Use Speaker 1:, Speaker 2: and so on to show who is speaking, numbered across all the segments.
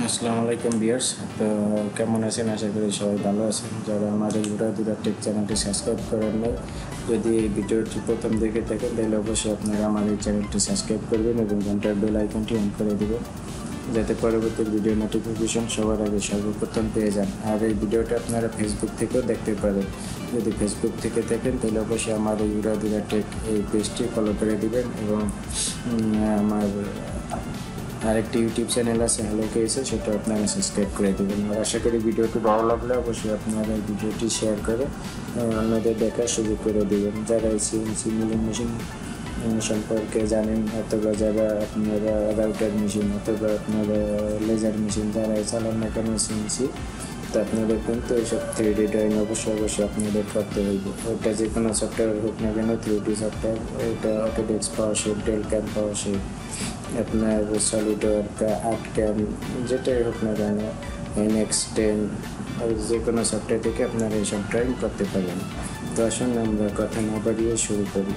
Speaker 1: আসসালামু আলাইকুম ভিউয়ার্স। তো কেমন আছেন? আশা করি সবাই ভালো আছেন। যারা আমার এই উড়া ধুরা টেক চ্যানেলটি সাবস্ক্রাইব করেন নাই, যদি এই ভিডিওটি প্রথম দেখে থাকেন তাহলে অবশ্যই আপনারা আমার এই চ্যানেলটি সাবস্ক্রাইব করবেন এবং ঘন্টার বেল আইকনটি অন করে দেবেন, যাতে পরবর্তী ভিডিও নোটিফিকেশন সবার আগে সর্বপ্রথম পেয়ে যান। আর এই ভিডিওটা আপনারা ফেসবুক থেকেও দেখতে পারেন। যদি ফেসবুক থেকে দেখেন তাহলে অবশ্যই আমার এই উড়া ধুরা টেক এই পেজটি ফলো করে দিবেন এবং আমার আরেকটি ইউটিউব চ্যানেল আছে হ্যালো কেসে, সেটা আপনারা সাবস্ক্রাইব করে দেবেন। আর আশা করি ভিডিওটি ভালো লাগলে অবশ্যই আপনারা এই ভিডিওটি শেয়ার করে অন্যদের দেখার সুযোগ করে দেবেন। যারা এই সিএনসি মিলিং মেশিন সম্পর্কে জানেন, অথবা যারা আপনারা রাউটার মেশিন অথবা আপনারা লেজার মেশিন যারা চালান না কেন সিএনসি, তো আপনাদের কিন্তু এইসব 3D ড্রয়িং অবশ্যই আপনাদের করতে হইবে। ওটা যে কোনো সফটওয়্যার হোক না কেন, 3D সফটওয়্যার, এটা Autodesk Powershape, Tech.ব Powershape, আপনার Solidworks, ArtCam, যেটাই হোক না কেন, NX10, যে কোনো সফটওয়্যার থেকে আপনারা এইসব ড্রয়িং করতে পারেন। তো আসুন আমরা কথা না বাড়িয়ে শুরু করি।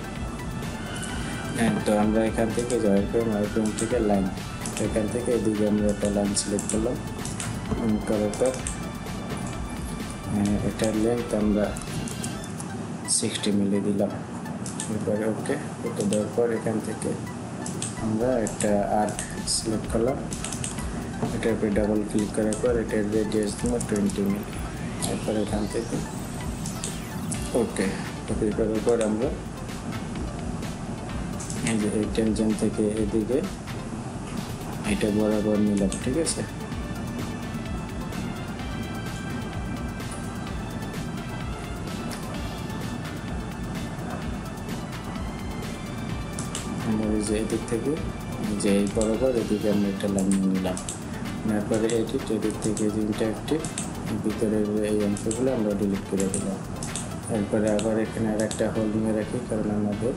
Speaker 1: তো আমরা এখান থেকে যাওয়ার পর মাইক্রোম থেকে লাইন, এখান থেকে এদিকে আমরা একটা লাইন সিলেক্ট করলাম, করার পর এটার লেন্থ আমরা 60 মিলি দিলাম। এরপরে ওকে, এটা দেওয়ার পর এখান থেকে আমরা একটা আর্ক সিলেক্ট করলাম, এটার উপরে ডাবল ক্লিক করার পর এটার রেডিয়াস দিলাম 20 মিলি। এরপর এখান থেকে ওকে করার পর আমরা এই যে এই টেনশন থেকে এদিকে এটা বরাবর নিলাম, ঠিক আছে। আমরা এই যে এদিক থেকে যে এই বরাবর এদিকে আমরা একটা লাইন নিলাম, তারপরে এডিট থেকে যে ইন্টারেক্টিভ ভিতরের এই অংশগুলো আমরা ডিলিট করে দিলাম। এরপরে আবার এখানে আর একটা হোল নিয়ে রাখি, কারণ আমাদের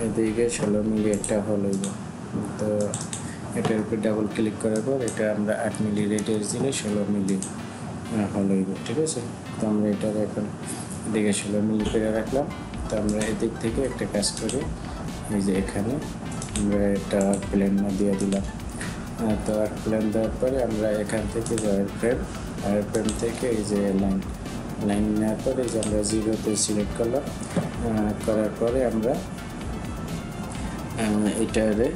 Speaker 1: এদিকে 16 মিলি একটা হোল হইব। তো এটার উপর ডাবল ক্লিক করার পর এটা আমরা 8 মিলি রেডিয়াস দিলে 16 মিলি হোল হইব, ঠিক আছে। তো আমরা এটার এখন এদিকে 16 মিলি করে রাখলাম। তো আমরা এদিক থেকে একটা কাজ করে এই যে এখানে আমরা একটা প্লেন দিয়ে দিলাম। তো প্লেন দেওয়ার পরে আমরা এখান থেকে ওয়্যার ফ্রেম থেকে এই যে লাইন নেওয়ার পরে যে আমরা 0-তে সিলেক্ট করলাম, করার পরে আমরা এটারে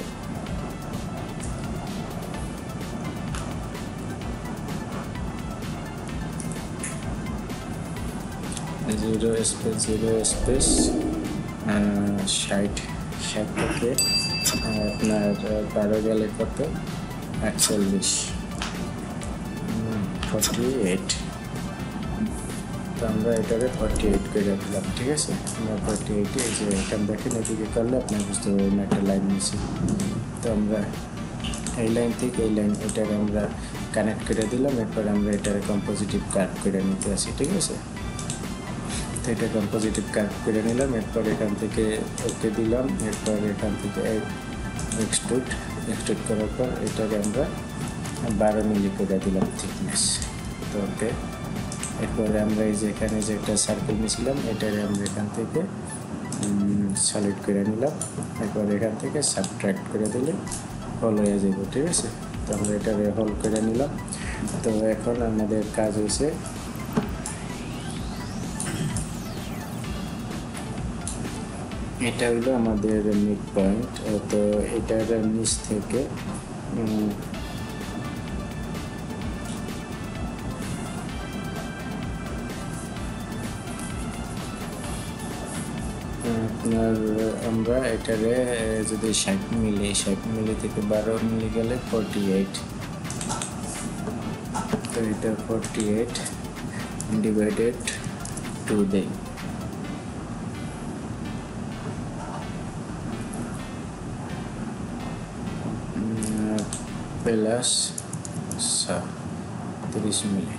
Speaker 1: জিরো স্পেস 60 থেকে আপনার 12 গেলে কত 48 48। তো আমরা এটাকে 48 করে দিলাম, ঠিক আছে। আমরা 48 এই যে এটা দেখেন এদিকে করলে আপনার বুঝতে পারবেন একটা লাইন নিচ্ছি। তো আমরা এই লাইন থেকে এই লাইন এটাকে আমরা কানেক্ট করে দিলাম। এরপর আমরা এটাকে কম্পোজিটিভ কাট করে নিতে আসি, ঠিক আছে। তো এটা কম্পোজিটিভ কাট করে নিলাম। এরপর এখান থেকে ওকে দিলাম। এরপর এখান থেকে এক্সট্রুড করার পর এটাকে আমরা 12 মিলি করে দিলাম থিকনেস। তো ওকে, এরপরে আমরা এই যে এখানে যে একটা সার্কেল নিয়েছিলাম এটাকে আমরা এখান থেকে সলিড করে নিলাম। এরপর এখান থেকে সাবট্রাক্ট করে দিলে হল হয়ে যাবে, ঠিক আছে। তো আমরা এটাকে হল করে নিলাম। তো এখন আমাদের কাজ হয়েছে এটা হলো আমাদের মিড পয়েন্ট। তো এটার নিচ থেকে আপনার আমরা এটারে যদি 60 মিলি থেকে 12 মিলি গেলে 48। তো এটা 48 ডিভাইডেড 2 দেই, প্লাস 30 মিলি।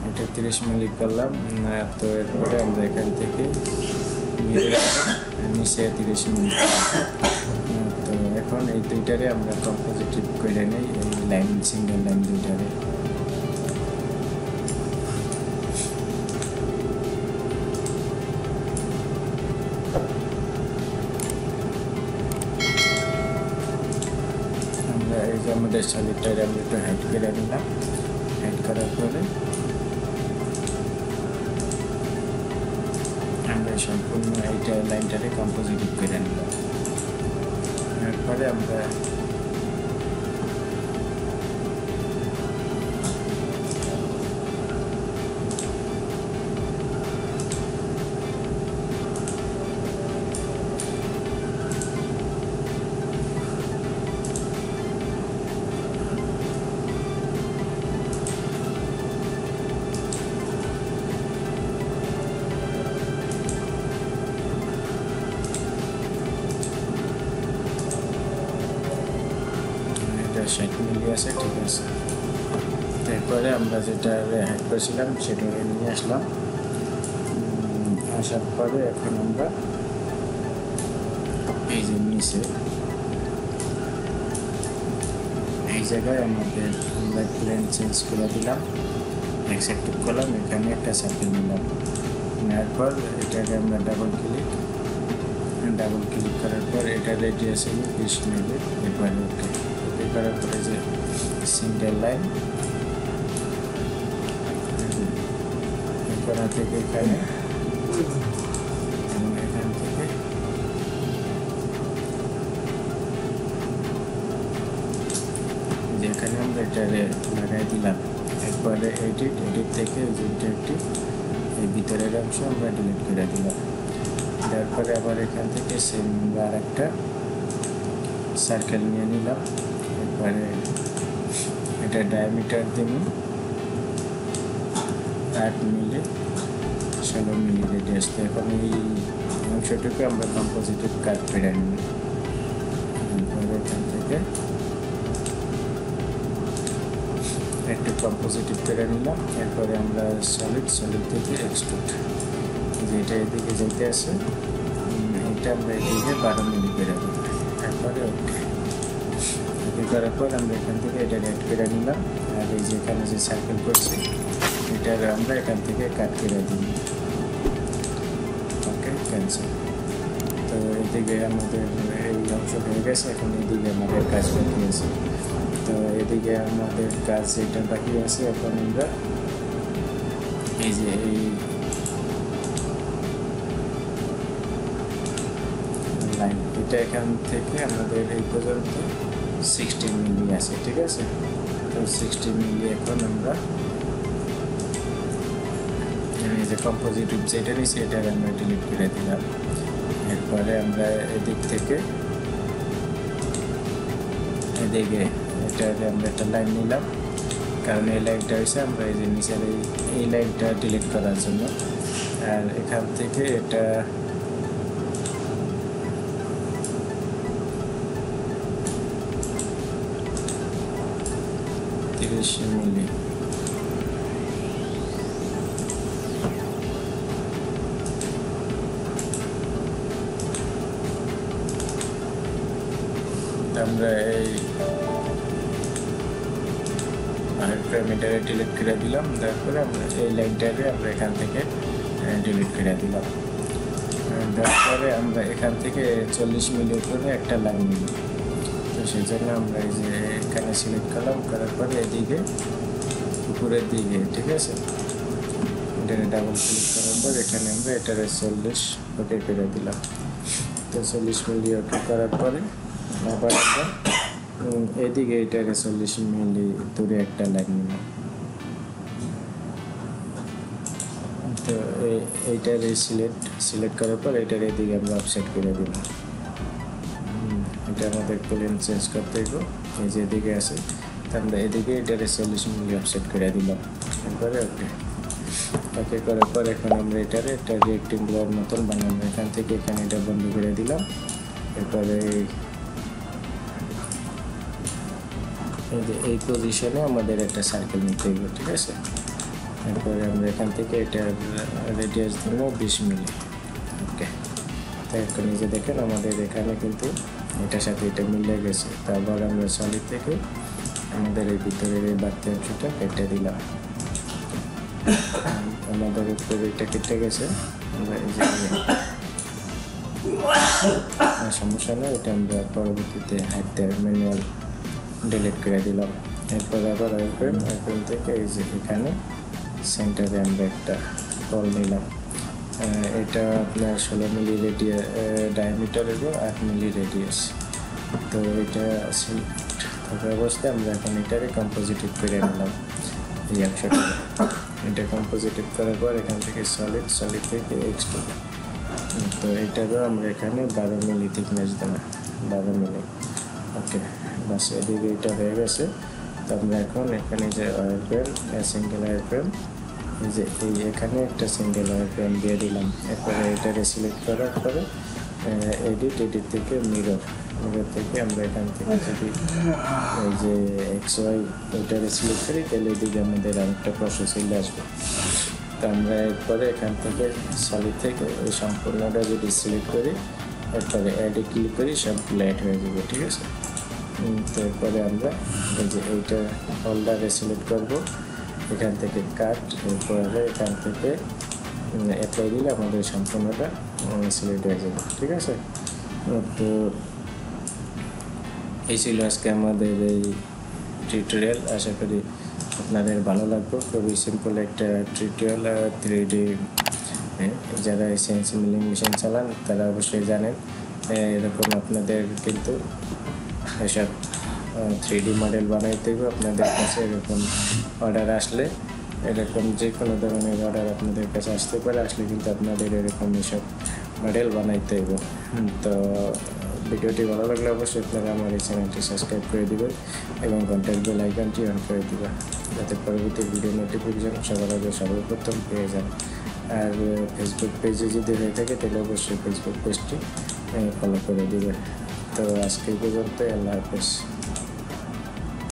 Speaker 1: এটা 30 মিলি করলাম। তো এরপরে আমরা এখান থেকে নিচে 30 মিলি। তো এখন এই দুইটারে আমরা কম্পোজিটিভ করে নেই, এই লাইন সিঙ্গেল লাইন দুইটারে। যে আমাদের সলিডটা আমরা একটু হাইড করে নিলাম। হাইড করার পরে আমরা সম্পূর্ণ এইটা লাইনটাকে কম্পোজিটিভ করে নিলাম। এরপরে আমরা মিলিয়ে আছে, ঠিক আছে। এরপরে আমরা যেটা হাইড করেছিলাম সেটা নিয়ে আসলাম। আসার পরে এখন আমরা এই যে নিচে এই জায়গায় আমাদের আমরা প্লেন চেঞ্জ করে দিলাম, এক্সেপ্ট করলাম, এখানে একটা সার্কেল নিলাম। নেওয়ার পর এটাকে আমরা ডাবল ক্লিক করার পর এটা রেডিয়াস হলো 20 মিলি। এরপরে ওকে করার পরে যে সিঙ্গেল লাইন এখান থেকে এখানে এবং এখান থেকে যেখানে আমরা এটা লাগাই দিলাম। এরপরে এডিট থেকে এই ভিতরের অংশ আমরা ডিলিট করে দিলাম। তারপরে আবার এখান থেকে সেম আর একটা সার্কেল নিয়ে নিলাম। এরপরে এটা ডায়ামিটার দিব 8 মিলি 16 মিলি রেডিয়াস। এখন এই অংশটুকু আমরা কম্পোজিটিভ কাট করে নিই। এরপরে এখান থেকে একটু কম্পোজিটিভ করে নিলাম। এরপরে আমরা সলিড থেকে এক্সট্রুড, যেটা এদিকে যেতে আছে এটা আমরা এদিকে 12 মিলি করে দেবো। এরপরে ওকে করার পর আমরা এখান থেকে এটা অ্যাড করে নিলাম। আর এই যেখানে যে সার্কেল করছি এটা আমরা এখান থেকে কাট করে দিই। ওকে, ক্যান্সেল। তো এদিকে আমাদের এই অংশ হয়ে গেছে। এখন এদিকে আমাদের কাজ বাকি আছে। তো এদিকে আমাদের কাজ এটা বাকি আছে। এখন আমরা এই যে এই লাইন এটা এখান থেকে আমাদের এই পর্যন্ত 16 মিলি আছে, ঠিক আছে। তো 16 মিলি এখন আমরা এই যে কম্পোজিটিভ যেটা নিয়েছি এটা আমরা ডিলিট করে দিলাম। এরপরে আমরা এদিক থেকে এদিকে এটাকে আমরা একটা লাইন নিলাম, কারণ এই লাইনটা হয়েছে আমরা এই যে নিচের এই লাইনটা ডিলিট করার জন্য। আর এখান থেকে এটা 30 মিলি। আমরা এই প্যারামিটারে ডিলিট করে দিলাম। তারপরে আমরা এই লাইনটাকে আমরা এখান থেকে ডিলিট করে দিলাম। তারপরে আমরা এখান থেকে 40 মিলির করে একটা লাইন নিলাম। তো সেই জন্য আমরা এই যে এখানে সিলেক্ট করলাম, করার পরে এদিকে উপরের দিকে, ঠিক আছে, এটাকে ডাবল ক্লিক করার পর এখানে আমরা এটারে 40 ওকে করে দিলাম। তো 40 মিলি ওকে করার পরে আবার আমরা এদিকে এটাকে 40 মিলি দূরে একটা লাইন নিলাম। তো এইটার সিলেক্ট করার পর এটার এদিকে আমরা অফসেট করে দিলাম। এটা আমাদের প্লেন চেঞ্জ করতে হবে, এই যে এদিকে আছে, তো আমরা এদিকে এটারে 40 মিলি অফসেট করে দিলাম। এরপরে ওকে করার পর এখন আমরা এটারে একটা রেক্টেঙ্গুলার মতন বানাবো। এখান থেকে এখানে এটা বন্ধ করে দিলাম। এরপরে এই পজিশনে আমাদের একটা সার্কেল নিতে হবে, ঠিক আছে। এরপরে আমরা এখান থেকে এটা রেডিয়াস দিব 20 মিলি। ওকে, তাই এখন এই যে দেখেন আমাদের এখানে কিন্তু এটার সাথে এটা মিলে গেছে। তারপর আমরা সলিড থেকে আমাদের এই ভিতরের এই বাড়তি অংশটা কেটে দিলাম। আমাদের উপরে এটা কেটে গেছে। আমরা এই যে সমস্যা নেই, এটা আমরা পরবর্তীতে হাইট ম্যানুয়াল ডিলিট করে দিলাম। এরপর আবার আইফ্রেম থেকে এই যে এখানে সেন্টারে আমরা একটা কল নিলাম। এটা আপনার 16 মিলি ডায়ামিটার এবং 8 মিলি রেডিয়াস। তো এটা সিলেক্ট থাকা অবস্থায় আমরা এখন এটারে কম্পোজিটিভ করে নিলাম এই অংশটা। এটা কম্পোজিটিভ করার পর এখান থেকে সলিড থেকে এক্সট্রুড। তো এটারও আমরা এখানে 12 মিলি থিকনেস দেবো, 12 মিলি। ওকে, বাস এদিকে এটা হয়ে গেছে। তো আমরা এখন এখানে যে ওয়্যারফ্রেম, সিঙ্গেল ওয়্যারফ্রেম, এই যে এখানে একটা সিঙ্গেল ওয়্যারফ্রেম দিয়ে দিলাম। এরপরে এটাকে সিলেক্ট করার পরে এডিট থেকে মিরর থেকে আমরা এখান থেকে যদি এই যে XY ওইটাকে সিলেক্ট করি তাহলে এদিকে আমাদের আরেকটা প্রসেস চলে আসবে। তো আমরা এরপরে এখান থেকে সলিড থেকে এই সম্পূর্ণটা যদি সিলেক্ট করি, এরপরে অ্যাডে ক্লিক করি, সবগুলো অ্যাড হয়ে যাবে। ঠিক আছে, তো এরপরে আমরা এই যে এইটা হোল্ডারে সিলেক্ট করব, এখান থেকে কাট, এরপরে এখান থেকে অ্যাপ্লাই দিলে আমাদের সম্পূর্ণটা সিলেক্ট হয়ে যাবে। ঠিক আছে, তো এই ছিল আজকে আমাদের এই টিউটোরিয়াল। আশা করি আপনাদের ভালো লাগবে। খুবই সিম্পল একটা টিউটোরিয়াল। 3D যারা সিএনসি মিলিং মেশিন চালান তারা অবশ্যই জানেন এরকম আপনাদের কিন্তু এসব 3D মডেল বানাইতে হবে। আপনাদের কাছে এরকম অর্ডার আসলে, এরকম যে কোনো ধরনের অর্ডার আপনাদের কাছে আসতে পারে, আসলে কিন্তু আপনাদের এরকম এসব মডেল বানাইতে হবে। তো ভিডিওটি ভালো লাগলে অবশ্যই আপনারা আমার এই চ্যানেলটি সাবস্ক্রাইব করে দেবেন এবং কন্ট্যাক্ট বেল আইকনটি অন করে দেবেন, যাতে পরবর্তী ভিডিও নোটিফিকেশন সবার আগে সর্বপ্রথম পেয়ে যান। আর ফেসবুক পেজে যদি হয়ে থাকে তাহলে অবশ্যই ফেসবুক পেজটি ফলো করে দেবেন। তো আজকে পর্যন্ত, আল্লাহ হাফেজ।